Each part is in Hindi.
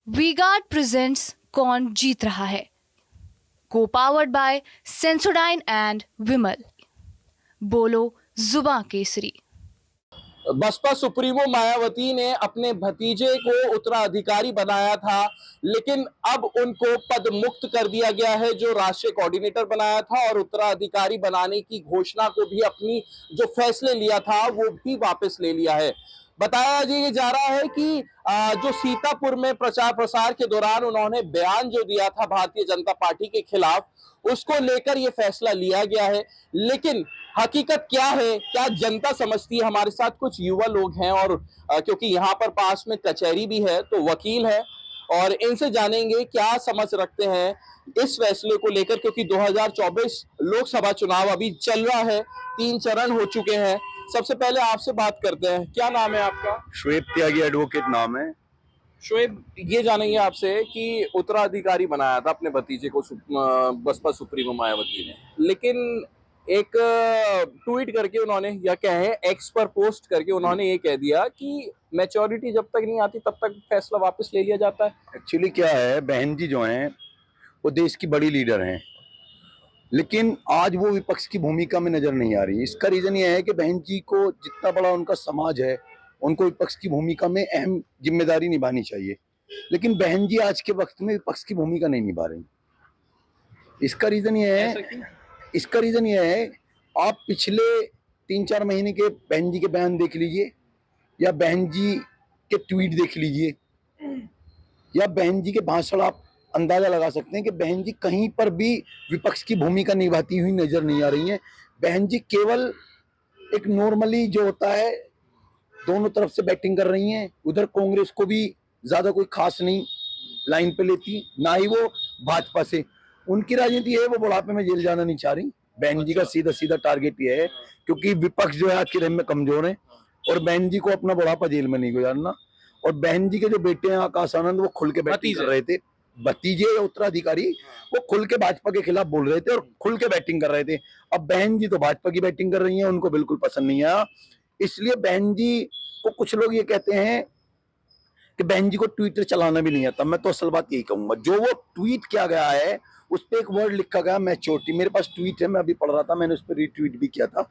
वी-गार्ड प्रेजेंट्स कौन जीत रहा है, को पावर्ड बाय सेंसोडाइन एंड विमल। बोलो जुबां केसरी। बसपा सुप्रीमो मायावती ने अपने भतीजे को उत्तराधिकारी बनाया था, लेकिन अब उनको पद मुक्त कर दिया गया है, जो राष्ट्रीय कोऑर्डिनेटर बनाया था, और उत्तराधिकारी बनाने की घोषणा को भी, अपनी जो फैसले लिया था वो भी वापस ले लिया है। बताया जी जा रहा है कि जो सीतापुर में प्रचार प्रसार के दौरान उन्होंने बयान जो दिया था भारतीय जनता पार्टी के खिलाफ, उसको लेकर यह फैसला लिया गया है। लेकिन हकीकत क्या है, क्या जनता समझती है? हमारे साथ कुछ युवा लोग हैं, और क्योंकि यहाँ पर पास में कचहरी भी है तो वकील है, और इनसे जानेंगे क्या समझ रखते हैं इस फैसले को लेकर, क्योंकि 2024 लोकसभा चुनाव अभी चल रहा है, 3 चरण हो चुके हैं। सबसे पहले आपसे बात करते हैं, क्या नाम है आपका? श्वेत त्यागी एडवोकेट नाम है। शोएब, ये जानेंगे आपसे कि उत्तराधिकारी बनाया था अपने भतीजे को बसपा सुप्रीमो मायावती ने, लेकिन एक ट्वीट करके उन्होंने, या कहें एक्स पर पोस्ट करके उन्होंने ये कह दिया कि मैच्योरिटी जब तक नहीं आती तब तक फैसला वापस ले लिया जाता है। एक्चुअली क्या है, बहन जी जो हैं वो देश की बड़ी लीडर हैं, लेकिन आज वो विपक्ष की भूमिका में नजर नहीं आ रही। इसका रीजन ये है कि बहन जी को, जितना बड़ा उनका समाज है, उनको विपक्ष की भूमिका में अहम जिम्मेदारी निभानी चाहिए, लेकिन बहन जी आज के वक्त में विपक्ष की भूमिका नहीं निभा रही। इसका रीजन ये है, आप पिछले 3-4 महीने के बहन जी के बयान देख लीजिए, या बहन जी के ट्वीट देख लीजिए, या बहन जी के भाषण, आप अंदाजा लगा सकते हैं कि बहन जी कहीं पर भी विपक्ष की भूमिका निभाती हुई नजर नहीं आ रही हैं। बहन जी केवल एक नॉर्मली जो होता है, दोनों तरफ से बैटिंग कर रही हैं। उधर कांग्रेस को भी ज्यादा कोई खास नहीं लाइन पे लेती, ना ही वो भाजपा से। उनकी राजनीति है, वो बुढ़ापे में जेल जाना नहीं चाह रही। बहन जी का सीधा सीधा टारगेट ये है, क्योंकि विपक्ष जो है आज के टाइम में कमजोर है, और बहन जी को अपना बुढ़ापा जेल में नहीं गुजारना। और बहन जी के जो बेटे हैं आकाश आनंद, वो खुल के बैटिंग कर रहे थे, भतीजे या उत्तराधिकारी, वो खुल के भाजपा के खिलाफ बोल रहे थे और खुल के बैटिंग कर रहे थे। अब बहन जी तो भाजपा की बैटिंग कर रही हैं, उनको बिल्कुल पसंद नहीं आया। इसलिए बहन जी को कुछ लोग ये कहते हैं कि बहन जी को ट्विटर चलाना भी नहीं आता। मैं तो असल बात यही कहूंगा, जो वो ट्वीट किया गया है उस पर एक वर्ड लिखा गया मैच्योरिटी। मेरे पास ट्वीट है, मैं अभी पढ़ रहा था, मैंने उस पर रीट्वीट भी किया था।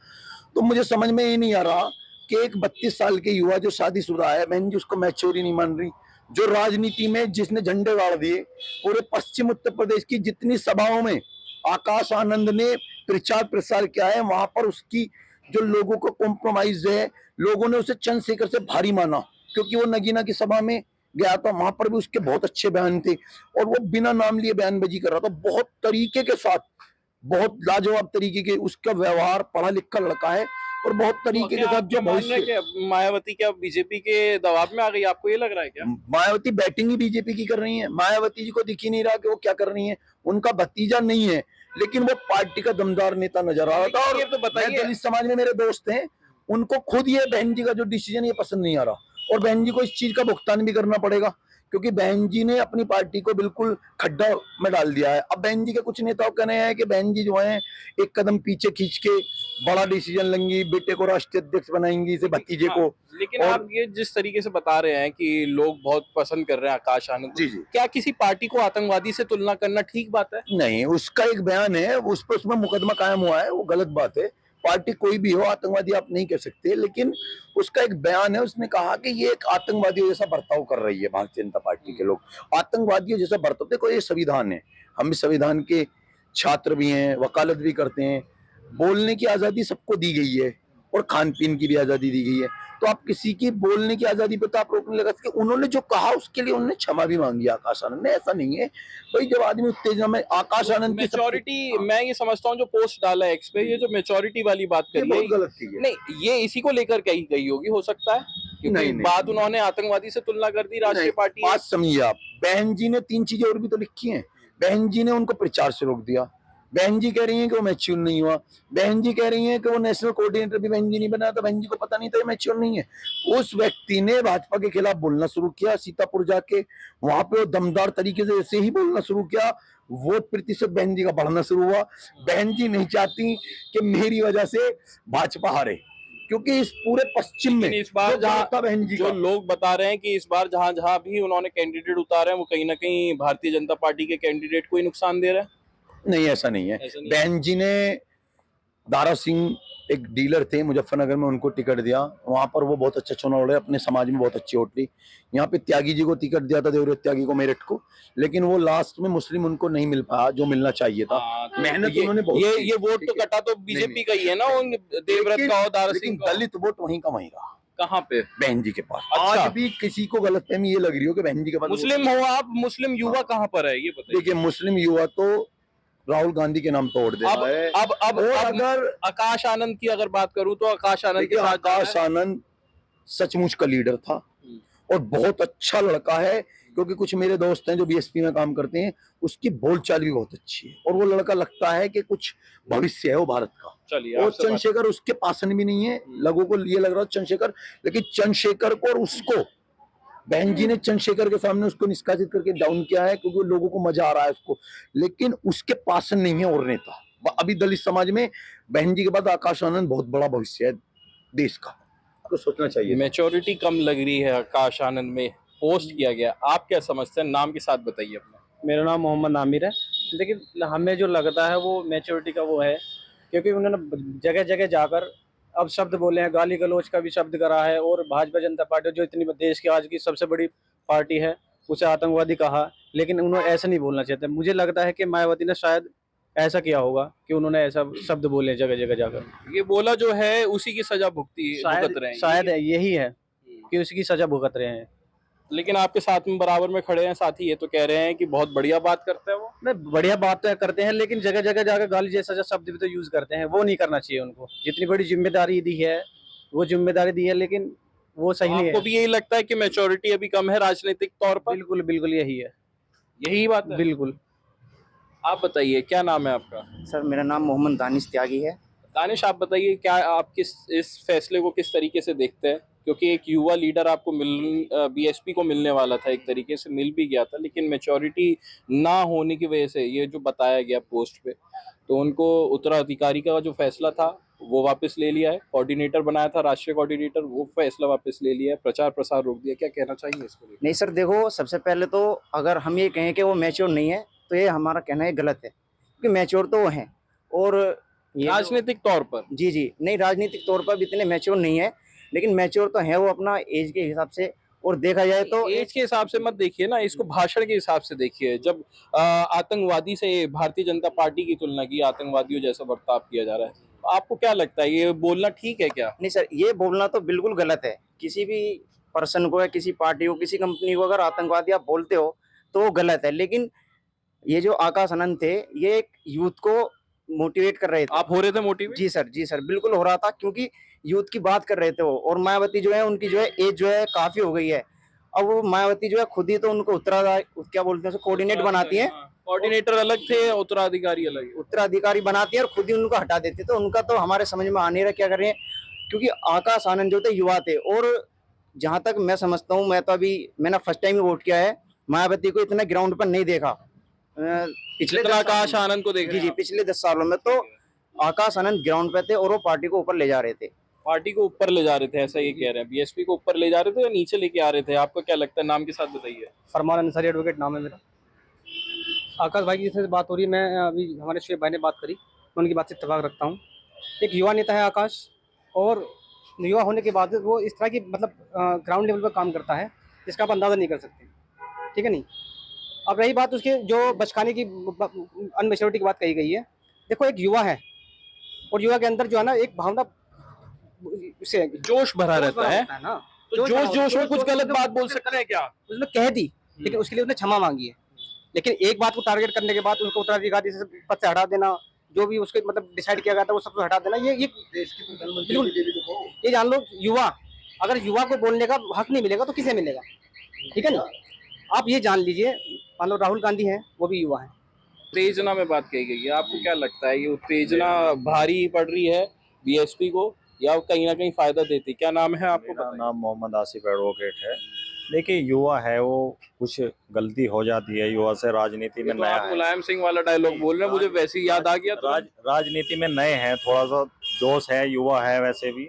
तो मुझे समझ में ये नहीं आ रहा कि एक 32 साल के युवा जो शादीशुदा है, बहन जी उसको मैच्योरिटी नहीं मान रही। जो राजनीति में जिसने झंडे गाड़ दिए, पूरे पश्चिम उत्तर प्रदेश की जितनी सभाओं में आकाश आनंद ने प्रचार प्रसार किया है, वहां पर उसकी जो लोगों को कॉम्प्रोमाइज है, लोगों ने उसे चंद्रशेखर से भारी माना, क्योंकि वो नगीना की सभा में गया था, वहां पर भी उसके बहुत अच्छे बयान थे, और वो बिना नाम लिए बयानबाजी कर रहा था, बहुत तरीके के साथ, बहुत लाजवाब तरीके के। उसका व्यवहार, पढ़ा लिखा लड़का है, और बहुत तरीके के साथ। जो मायावती क्या बीजेपी के दबाव में आ गई, आपको ये लग रहा है क्या? मायावती बैटिंग ही बीजेपी की कर रही है। मायावती जी को दिख ही नहीं रहा कि वो क्या कर रही है। उनका भतीजा नहीं है, लेकिन वो पार्टी का दमदार नेता नजर आ रहा था। और तो बताइए, दलित समाज में मेरे दोस्त हैं, उनको खुद ये बहन जी का जो डिसीजन ये पसंद नहीं आ रहा, और बहन जी को इस चीज का भुगतान भी करना पड़ेगा, क्योंकि बहन जी ने अपनी पार्टी को बिल्कुल खड्डा में डाल दिया है। अब बहन जी के कुछ नेताओं का कहना है कि बहन जी जो है एक कदम पीछे खींच के बड़ा डिसीजन लेंगी, बेटे को राष्ट्रीय अध्यक्ष बनाएंगी, इसे भतीजे को। लेकिन आप ये जिस तरीके से बता रहे हैं कि लोग बहुत पसंद कर रहे हैं आकाश आनंद जी, क्या किसी पार्टी को आतंकवादी से तुलना करना ठीक बात है? नहीं, उसका एक बयान है, उस पर उसमें मुकदमा कायम हुआ है, वो गलत बात है। पार्टी कोई भी हो, आतंकवादी आप नहीं कह सकते, लेकिन उसका एक बयान है, उसने कहा कि ये एक आतंकवादियों जैसा बर्ताव कर रही है भारतीय जनता पार्टी के लोग। आतंकवादियों जैसा बर्ताव, देखो ये संविधान है, हम भी संविधान के छात्र भी हैं, वकालत भी करते हैं। बोलने की आजादी सबको दी गई है, और खान पीन की भी आजादी दी गई है। तो आप किसी की बोलने की आजादी पे तो आप रोक नहीं लगा सकते। उन्होंने जो कहा उसके लिए उन्होंने क्षमा भी मांगी आकाश आनंद ने, ऐसा नहीं है भाई। जब आदमी उत्तेजना में, आकाश आनंद की मेच्योरिटी, मैं ये समझता हूँ जो पोस्ट डाला है एक्स पे, ये जो मेच्योरिटी वाली बात करी है, गलत की है। नहीं, ये इसी को लेकर कही गई होगी, हो सकता है, क्योंकि बात उन्होंने आतंकवादी से तुलना कर दी राष्ट्रीय पार्टी। बात समझिए आप, बहन जी ने 3 चीजें और भी तो लिखी हैं। बहन जी ने उनको प्रचार से रोक दिया, बहन जी कह रही हैं कि वो मैच्योर नहीं हुआ, बहन जी कह रही हैं कि वो नेशनल कोऑर्डिनेटर भी बहन जी नहीं बनाया था, बहन जी को पता नहीं था ये मैच्योर नहीं है। उस व्यक्ति ने भाजपा के खिलाफ बोलना शुरू किया, सीतापुर जाके वहां पे वो दमदार तरीके से ऐसे ही बोलना शुरू किया, वोट प्रतिशत बहन जी का बढ़ना शुरू हुआ। बहन जी नहीं चाहती कि मेरी वजह से भाजपा हारे, क्योंकि इस पूरे पश्चिम में लेकिन इस बार जो जहाँ था बहन जी जो का, लोग बता रहे हैं कि इस बार जहां जहां भी उन्होंने कैंडिडेट उतारे हैं वो कहीं ना कहीं भारतीय जनता पार्टी के कैंडिडेट को ही नुकसान दे रहा है। नहीं ऐसा नहीं है। ऐसा नहीं है। बहन जी ने दारा सिंह एक डीलर थे मुजफ्फरनगर में, उनको टिकट दिया, वहां पर वो बहुत अच्छा चुनाव लड़े, अपने समाज में बहुत अच्छी वोट ली। यहाँ पे त्यागी जी को टिकट दिया था, देवव्रत त्यागी को, मेरठ को, लेकिन वो लास्ट में मुस्लिम उनको नहीं मिल पाया जो मिलना चाहिए था। हाँ, तो मेहनत ये उन्होंने बहुत की, ये वोट ठीक तो है। कटा तो बीजेपी का ही है ना, उन देवव्रत का और दारा सिंह लेकिन का। दलित वोट वहीं का वहीं रहा, कहाँ पे? बहन जी के पास। अच्छा। आज भी किसी को गलतफहमी ये लग रही हो कि बहन जी के पास मुस्लिम हो आप, मुस्लिम युवा कहाँ पर है ये बताइए। देखिए, मुस्लिम युवा तो राहुल गांधी के नाम तोड़ दे अब रहा है। अब और अगर आकाश आनंद की अगर बात करूं तो आकाश आनंद के देखिए, साथ जाना आकाश है। आनंद सचमुच का लीडर था और बहुत अच्छा लड़का है, क्योंकि कुछ मेरे दोस्त हैं जो बीएसपी में काम करते हैं, उसकी बोलचाल भी बहुत अच्छी है और वो लड़का लगता है कि कुछ भविष्य है वो भारत का। चलिए, और आपसे बात- चंद्रशेखर उसके पासन भी नहीं है, लोगों को ये लग रहा है चंद्रशेखर, लेकिन चंद्रशेखर को और उसको बहन जी ने चंद्रशेखर के सामने उसको निष्कासित करके डाउन किया है, क्योंकि लोगों को मजा आ रहा है उसको, लेकिन उसके पासन नहीं है और नेता। अभी दलित समाज में बहन जी के बाद आकाश आनंद बहुत बड़ा भविष्य है देश का, आपको सोचना चाहिए। मैच्योरिटी कम लग रही है आकाश आनंद में, पोस्ट किया गया, आप क्या समझते हैं? नाम के साथ बताइए अपना। मेरा नाम मोहम्मद आमिर है। लेकिन हमें जो लगता है वो मैच्योरिटी का वो है, क्योंकि उन्होंने जगह जगह जाकर अब शब्द बोले हैं, गाली गलौज का भी शब्द करा है, और भाजपा जनता पार्टी जो इतनी देश की आज की सबसे बड़ी पार्टी है उसे आतंकवादी कहा। लेकिन उन्होंने ऐसा नहीं बोलना चाहते। मुझे लगता है कि मायावती ने शायद ऐसा किया होगा कि उन्होंने ऐसा शब्द बोले जगह जगह जाकर। ये बोला जो है उसी की सजा भुगत रहे हैं। शायद यही है कि उसकी सजा भुगत रहे हैं। लेकिन आपके साथ में बराबर में खड़े हैं साथी, ये तो कह रहे हैं कि बहुत बढ़िया बात करते हैं वो। नहीं, बढ़िया बात तो करते हैं, लेकिन जगह जगह जाकर गाली जैसा जो शब्द भी तो यूज करते हैं, वो नहीं करना चाहिए उनको। जितनी बड़ी जिम्मेदारी दी है वो जिम्मेदारी दी है, लेकिन वो सही नहीं आपको है। भी यही लगता है कि मैच्योरिटी अभी कम है राजनीतिक तौर पर? बिल्कुल बिल्कुल यही है, यही बात है। बिल्कुल। आप बताइए, क्या नाम है आपका? सर मेरा नाम मोहम्मद दानिश त्यागी है। दानिश, आप बताइए, क्या आप इस फैसले को किस तरीके से देखते हैं? क्योंकि एक युवा लीडर आपको बीएसपी को मिलने वाला था, एक तरीके से मिल भी गया था, लेकिन मैच्योरिटी ना होने की वजह से ये जो बताया गया पोस्ट पे, तो उनको उत्तराधिकारी का जो फैसला था वो वापस ले लिया है। कोऑर्डिनेटर बनाया था, राष्ट्रीय कोऑर्डिनेटर, वो फैसला वापस ले लिया है, प्रचार प्रसार रोक दिया। क्या कहना चाहिए इसको लेकर? नहीं सर, देखो, सबसे पहले तो अगर हम ये कहें कि वो मैच्योर नहीं है तो ये हमारा कहना है गलत है, क्योंकि मैच्योर तो वो हैं। और ये राजनीतिक तौर पर जी जी नहीं, राजनीतिक तौर पर भी इतने मैच्योर नहीं है, लेकिन मैच्योर तो है वो अपना एज के हिसाब से। और देखा जाए तो एज के हिसाब से मत देखिए ना, इसको भाषण के हिसाब से देखिए। जब आतंकवादी से भारतीय जनता पार्टी की तुलना की, आतंकवादियों जैसा बर्ताव किया जा रहा है, आपको क्या लगता है ये बोलना ठीक है क्या? नहीं सर, ये बोलना तो बिल्कुल गलत है। किसी भी पर्सन को या किसी पार्टी को, किसी कंपनी को अगर आतंकवादी आप बोलते हो तो वो गलत है। लेकिन ये जो आकाश आनंद थे, ये एक यूथ को मोटिवेट कर रहे थे। आप हो रहे थे मोटिवेट? जी सर बिल्कुल हो रहा था, क्योंकि यूथ की बात कर रहे थे वो। और मायावती जो है, उनकी जो है एज जो है काफी हो गई है। अब वो मायावती जो है खुद ही तो उनको क्या बोलते हैं, कोऑर्डिनेट बनाती है। कोऑर्डिनेटर अलग थे, उत्तराधिकारी अलग है। उत्तराधिकारी बनाती है और खुद ही उनको हटा देते। तो उनका तो हमारे समझ में आ नहीं रहा क्या कर रहे हैं, क्योंकि आकाश आनंद जो थे युवा थे। और जहां तक मैं समझता हूँ, मैंने फर्स्ट टाइम ही वोट किया है, मायावती को इतना ग्राउंड पर नहीं देखा पिछले जितना आकाश आनंद को देख रहे जी हैं आप। पिछले 10 सालों में। तो आकाश आनंद ग्राउंड पे थे और वो पार्टी को ऊपर ले जा रहे थे। पार्टी को ऊपर ले जा रहे थे, ऐसा ये कह रहे हैं? बीएसपी को ऊपर ले जा रहे थे या नीचे लेके आ रहे थे? आपको क्या लगता है? नाम के साथ बताइए। फरमान अंसारी एडवोकेट नाम है मेरा। आकाश भाई की जिससे बात हो रही है, मैं अभी हमारे शुएब भाई ने बात करी, मैं उनकी बात से इत्तेफाक रखता हूँ। एक युवा नेता है आकाश, और युवा होने के बाद वो इस तरह की मतलब ग्राउंड लेवल पर काम करता है जिसका आप अंदाज़ा नहीं कर सकते, ठीक है नहीं। अब रही बात उसके जो बचकाने की अनमेच्योरिटी की बात कही गई है, देखो एक युवा है और युवा के अंदर जो है ना एक भावना से जोश भरा रहता है ना, तो जोश में कुछ गलत बात बोल सकते हैं क्या? उसने कह दी, लेकिन उसके लिए उसने क्षमा मांगी है। लेकिन एक बात को टारगेट करने के बाद उसको उत्तराधिकारी से पद से हटा देना, जो भी उसके मतलब डिसाइड किया गया था वो सब हटा देना, ये देश की प्रधानमंत्री, ये जान लो, युवा अगर युवा को बोलने का हक नहीं मिलेगा तो किसे मिलेगा, ठीक है ना। आप ये जान लीजिए, मान लो राहुल गांधी हैं, वो भी युवा हैं। उत्तेजना में बात कही गई है, आपको क्या लगता है ये उत्तेजना भारी पड़ रही है बीएसपी को या कहीं ना कहीं फायदा देती? क्या नाम है आपको? मेरा नाम मोहम्मद आसिफ एडवोकेट है। देखिए, युवा है, वो कुछ गलती हो जाती है, युवा से राजनीति में तो नया आप है। मुलायम सिंह वाला डायलॉग बोल रहे हैं, मुझे वैसे ही याद आ गया। तो राजनीति में नए हैं, थोड़ा सा जोश है, युवा है वैसे भी,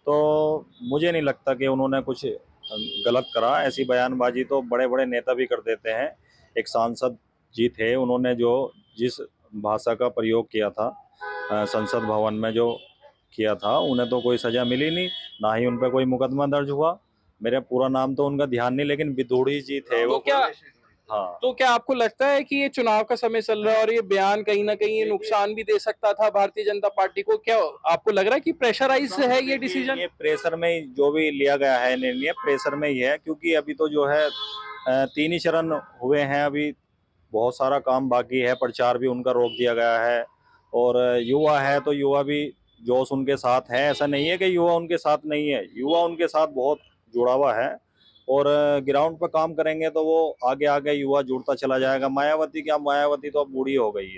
तो मुझे नहीं लगता कि उन्होंने कुछ गलत करा। ऐसी बयानबाजी तो बड़े बड़े नेता भी कर देते हैं। एक सांसद जी थे, उन्होंने जो जिस भाषा का प्रयोग किया था संसद भवन में जो किया था, उन्हें तो कोई सजा मिली नहीं, ना ही उन पर कोई मुकदमा दर्ज हुआ। मेरा पूरा नाम तो उनका ध्यान नहीं, लेकिन विदुड़ी जी थे तो वो। क्या हाँ, तो क्या आपको लगता है कि ये चुनाव का समय चल रहा है और ये बयान कहीं ना कहीं ये नुकसान भी दे सकता था भारतीय जनता पार्टी को? क्या आपको लग रहा है कि प्रेशराइज है ये डिसीजन? ये प्रेशर में ही जो भी लिया गया है निर्णय, प्रेशर में ही है, क्योंकि अभी तो जो है 3 ही चरण हुए हैं, अभी बहुत सारा काम बाकी है। प्रचार भी उनका रोक दिया गया है, और युवा है तो युवा भी जोश उनके साथ है। ऐसा नहीं है कि युवा उनके साथ नहीं है, युवा उनके साथ बहुत जुड़ा हुआ है, और ग्राउंड पर काम करेंगे तो वो आगे आगे युवा जुड़ता चला जाएगा। मायावती क्या, मायावती तो अब बूढ़ी हो गई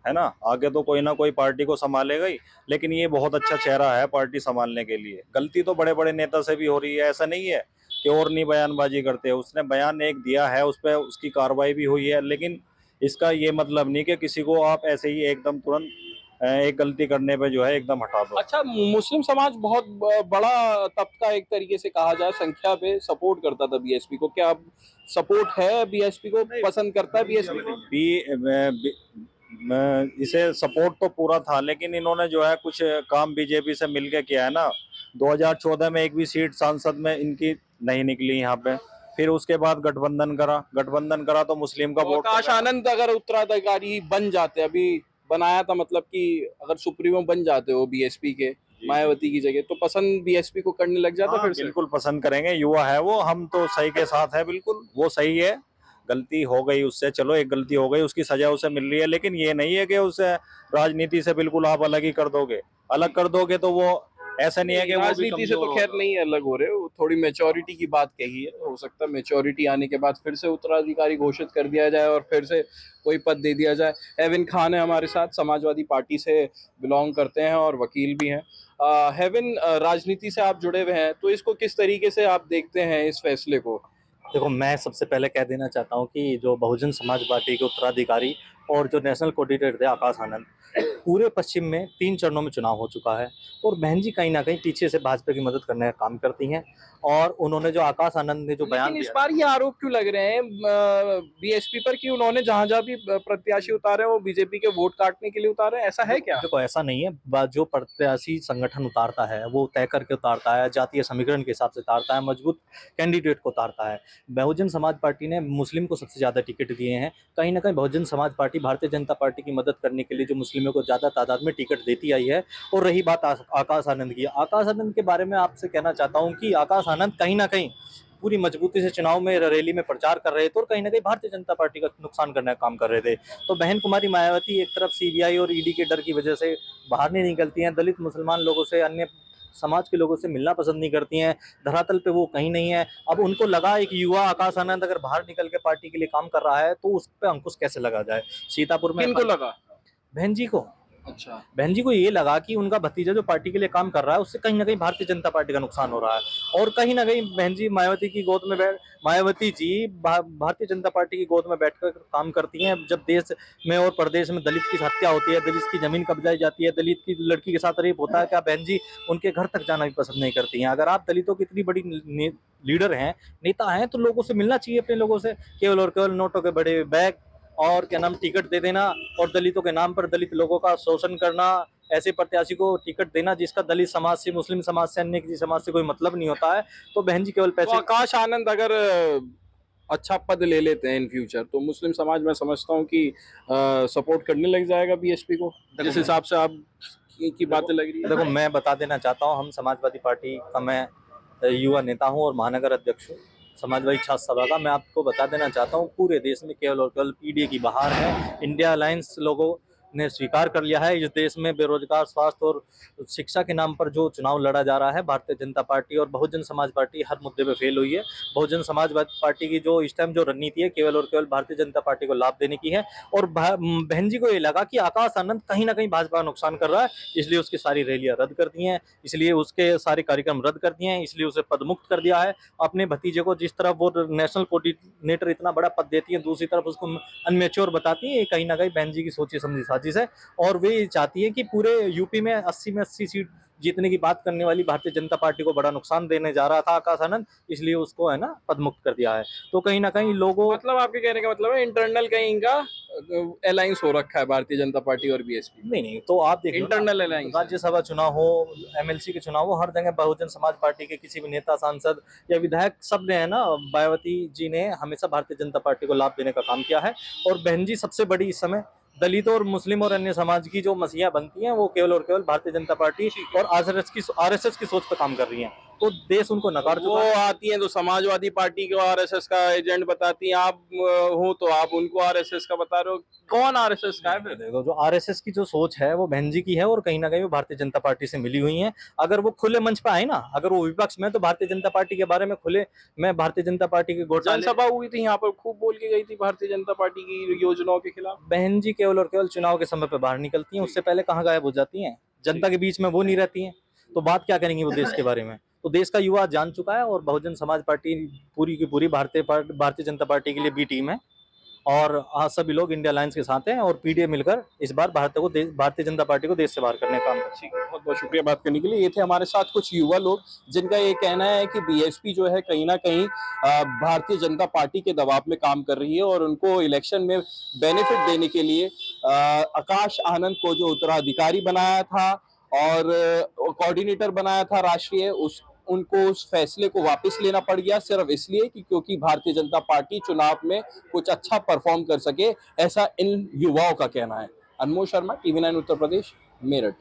है ना। आगे तो कोई ना कोई पार्टी को संभालेगा ही, लेकिन ये बहुत अच्छा चेहरा है पार्टी संभालने के लिए। गलती तो बड़े बड़े नेता से भी हो रही है, ऐसा नहीं है कि और नहीं बयानबाजी करते। उसने बयान एक दिया है, उस पर उसकी कार्रवाई भी हुई है, लेकिन इसका ये मतलब नहीं कि किसी को आप ऐसे ही एकदम तुरंत एक गलती करने पे जो है एकदम हटा दो। अच्छा, मुस्लिम समाज बहुत बड़ा तबका एक तरीके से कहा जाए संख्या पे सपोर्ट करता था बीएसपी को। क्या अब सपोर्ट है बीएसपी को, पसंद करता है बीएसपी को? इसे सपोर्ट तो पूरा था, लेकिन इन्होंने जो है कुछ काम बीजेपी से मिलके किया है ना। 2014 में एक भी सीट सांसद में इनकी नहीं निकली यहाँ पे। फिर उसके बाद गठबंधन करा तो मुस्लिम का वोट। आकाश आनंद अगर उत्तराधिकारी बन जाते, अभी बनाया था, मतलब कि अगर सुप्रीमो बन जाते हो बीएसपी के मायावती की जगह, तो पसंद बीएसपी को करने लग जाता? हाँ, फिर से बिल्कुल पसंद करेंगे, युवा है वो। हम तो सही के साथ है, बिल्कुल वो सही है। गलती हो गई उससे, चलो एक गलती हो गई, उसकी सजा उसे मिल रही है, लेकिन ये नहीं है कि उसे राजनीति से बिल्कुल आप अलग ही कर दोगे। अलग कर दोगे तो वो ऐसा नहीं है कि वो भी राजनीति से तो कमजोर खैर होगा। नहीं अलग हो रहे हो, थोड़ी मेच्योरिटी की बात कही है। हो सकता है मेच्योरिटी आने के बाद फिर से उत्तराधिकारी घोषित कर दिया जाए और फिर से कोई पद दे दिया जाए। हेविन खान है हमारे साथ, समाजवादी पार्टी से बिलोंग करते हैं और वकील भी हैं। हेविन, राजनीति से आप जुड़े हुए हैं, तो इसको किस तरीके से आप देखते हैं, इस फैसले को? देखो, मैं सबसे पहले कह देना चाहता हूँ कि जो बहुजन समाज पार्टी के उत्तराधिकारी और जो नेशनल कोऑर्डिनेटर थे आकाश आनंद, पूरे पश्चिम में 3 चरणों में चुनाव हो चुका है, और बहन जी कहीं ना कहीं पीछे से भाजपा की मदद करने का काम करती हैं। और उन्होंने जो आकाश आनंद ने जो बयान लेकिन इस दिया, बार ये आरोप क्यों लग रहे हैं बीएसपी पर कि उन्होंने जहां जहां भी प्रत्याशी उतारे वो बीजेपी के वोट काटने के लिए उतारे? ऐसा है क्या? देखो ऐसा नहीं है। जो प्रत्याशी संगठन उतारता है वो तय करके उतारता है, जातीय समीकरण के हिसाब से उतारता है, मजबूत कैंडिडेट को उतारता है। बहुजन समाज पार्टी ने मुस्लिम को सबसे ज़्यादा टिकट दिए हैं। कहीं ना कहीं बहुजन समाज पार्टी भारतीय जनता पार्टी की मदद करने के लिए जो मुस्लिमों को ज़्यादा तादाद में टिकट देती आई है। और रही बात आकाश आनंद की, आकाश आनंद के बारे में आपसे कहना चाहता हूँ कि आकाश आनंद कहीं ना कहीं पूरी मजबूती से चुनाव में रैली में प्रचार कर रहे थे, और कहीं ना कहीं भारतीय जनता पार्टी का नुकसान करने का काम कर रहे थे। तो बहन कुमारी मायावती एक तरफ सीबीआई और ईडी के डर की वजह से बाहर नहीं निकलती हैं, दलित मुसलमान लोगों से, अन्य समाज के लोगों से मिलना पसंद नहीं करती हैं, धरातल पे वो कहीं नहीं है। अब उनको लगा एक युवा आकाश आनंद अगर बाहर निकल के पार्टी के लिए काम कर रहा है तो उस पर अंकुश कैसे लगा जाए। सीतापुर में किनको लगा? बहन जी को अच्छा, बहन जी को ये लगा कि उनका भतीजा जो पार्टी के लिए काम कर रहा है उससे कहीं ना कहीं भारतीय जनता पार्टी का नुकसान हो रहा है, और कहीं ना कहीं बहन जी मायावती की गोद में मायावती जी भारतीय जनता पार्टी की गोद में बैठकर काम करती हैं। जब देश में और प्रदेश में दलित की हत्या होती है, दलित की जमीन कब्जाई जाती है, दलित की लड़की के साथ रेप होता है, क्या बहन जी उनके घर तक जाना भी पसंद नहीं करती हैं? अगर आप दलितों की इतनी बड़ी लीडर हैं, नेता हैं, तो लोगों से मिलना चाहिए अपने लोगों से। केवल और केवल नोटों के बड़े बैग और क्या नाम टिकट दे देना, और दलितों के नाम पर दलित लोगों का शोषण करना, ऐसे प्रत्याशी को टिकट देना जिसका दलित समाज से, मुस्लिम समाज से, अन्य किसी समाज से कोई मतलब नहीं होता है, तो बहन जी केवल तो पैसे। आकाश आनंद अगर अच्छा पद ले लेते हैं इन फ्यूचर, तो मुस्लिम समाज मैं समझता हूँ कि सपोर्ट करने लग जाएगा बीएसपी को, जिस हिसाब से आप की बातें लग रही है। देखो, मैं बता देना चाहता हूँ, हम समाजवादी पार्टी का, मैं युवा नेता हूँ और महानगर अध्यक्ष हूँ समाजवादी छात्र सभा का। मैं आपको बता देना चाहता हूँ, पूरे देश में केवल और केवल पीडीए की बहार है। इंडिया अलायंस लोगों ने स्वीकार कर लिया है, इस देश में बेरोजगार, स्वास्थ्य और शिक्षा के नाम पर जो चुनाव लड़ा जा रहा है, भारतीय जनता पार्टी और बहुजन समाज पार्टी हर मुद्दे पे फेल हुई है। बहुजन समाज पार्टी की जो इस टाइम जो रणनीति है, केवल और केवल भारतीय जनता पार्टी को लाभ देने की है। और बहन जी को ये लगा कि आकाश आनंद कहीं ना कहीं भाजपा का नुकसान कर रहा है, इसलिए उसकी सारी रैलियां रद्द कर दी हैं, इसलिए उसके सारे कार्यक्रम रद्द कर दिए हैं, इसलिए उसे पदमुक्त कर दिया है। अपने भतीजे को जिस तरफ वो नेशनल कोऑर्डिनेटर इतना बड़ा पद देती है, दूसरी तरफ उसको अनमेच्योर बताती है, ये कहीं ना कहीं बहन जी की सोची समझी साजिश है। और वे चाहती है कि पूरे यूपी में 80 में 80 सीट जीतने की बात करने वाली भारतीय जनता पार्टी को बड़ा नुकसान देने जा रहा था आकाश आनंद, इसलिए उसको है ना पदमुक्त कर दिया है। तो कहीं ना कहीं लोगों मतलब आपके कहने का मतलब है इंटरनल कहीं इनका अलायंस हो रखा है भारतीय जनता पार्टी और बीएसपी। नहीं, तो आप देखिए इंटरनल अलायंस राज्यसभा चुनाव हो, एमएलसी के चुनाव हो, हर जगह बहुजन समाज पार्टी के किसी भी नेता, सांसद या विधायक सब ने है ना, मायावती जी ने हमेशा भारतीय जनता पार्टी को लाभ देने का काम किया है। और बहन जी सबसे बड़ी इस समय दलितों और मुस्लिम और अन्य समाज की जो मसीहा बनती हैं वो केवल और केवल भारतीय जनता पार्टी और आरएसएस की सोच पर काम कर रही हैं। तो देश उनको नकार वो चुका है। आती हैं तो समाजवादी पार्टी को आरएसएस का एजेंट बताती हैं, आप हो तो आप उनको आरएसएस का बता रहे हो। कौन आरएसएस का है फिर? देखो, जो आरएसएस की जो सोच है वो बहन जी की है और कहीं ना कहीं वो भारतीय जनता पार्टी से मिली हुई है। अगर वो खुले मंच पे आए ना, अगर वो विपक्ष में, तो भारतीय जनता पार्टी के बारे में खुले में भारतीय जनता पार्टी के घोटाले, जनसभा हुई थी यहाँ पर, खूब बोल के गई थी भारतीय जनता पार्टी की योजनाओं के खिलाफ। बहन जी केवल और केवल चुनाव के समय पे बाहर निकलती हैं, उससे पहले कहाँ गायब हो जाती हैं, जनता के बीच में वो नहीं रहती हैं। तो बात क्या करेंगी वो देश के बारे में? तो देश का युवा जान चुका है और बहुजन समाज पार्टी पूरी की पूरी भारतीय जनता पार्टी के लिए बी टीम है। और सभी लोग इंडिया अलायंस के साथ हैं और पीडीए मिलकर इस बार भारतीय जनता पार्टी को देश से बाहर करने का काम कर। ठीक है, बहुत बहुत शुक्रिया बात करने के लिए। ये थे हमारे साथ कुछ युवा लोग जिनका ये कहना है कि बीएसपी जो है कहीं ना कहीं भारतीय जनता पार्टी के दबाव में काम कर रही है और उनको इलेक्शन में बेनिफिट देने के लिए आकाश आनंद को जो उत्तराधिकारी बनाया था और कोऑर्डिनेटर बनाया था राष्ट्रीय, उनको उस फैसले को वापस लेना पड़ गया सिर्फ इसलिए कि क्योंकि भारतीय जनता पार्टी चुनाव में कुछ अच्छा परफॉर्म कर सके, ऐसा इन युवाओं का कहना है। अनमोल शर्मा, टीवी 9 उत्तर प्रदेश, मेरठ।